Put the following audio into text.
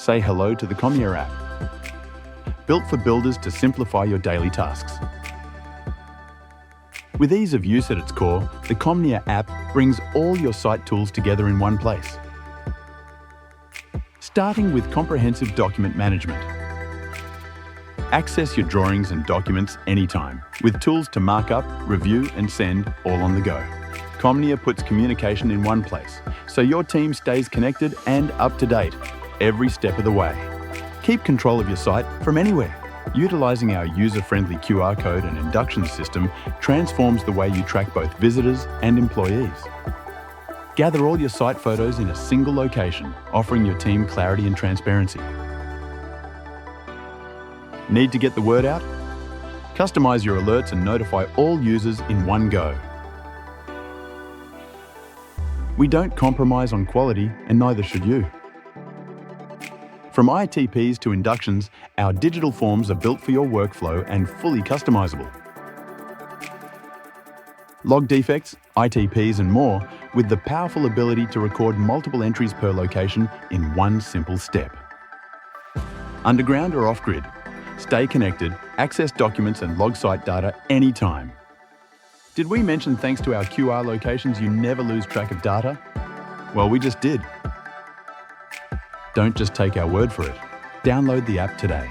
Say hello to the Commnia App. Built for builders to simplify your daily tasks. With ease of use at its core, the Commnia App brings all your site tools together in one place. Starting with comprehensive document management. Access your drawings and documents anytime, with tools to mark up, review and send all on the go. Commnia puts communication in one place, so your team stays connected and up to date every step of the way. Keep control of your site from anywhere. Utilizing our user-friendly QR code and induction system transforms the way you track both visitors and employees. Gather all your site photos in a single location, offering your team clarity and transparency. Need to get the word out? Customize your alerts and notify all users in one go. We don't compromise on quality, and neither should you. From ITPs to inductions, our digital forms are built for your workflow and fully customizable. Log defects, ITPs and more with the powerful ability to record multiple entries per location in one simple step. Underground or off-grid, stay connected, access documents and log site data anytime. Did we mention thanks to our QR locations you never lose track of data? Well, we just did. Don't just take our word for it. Download the app today.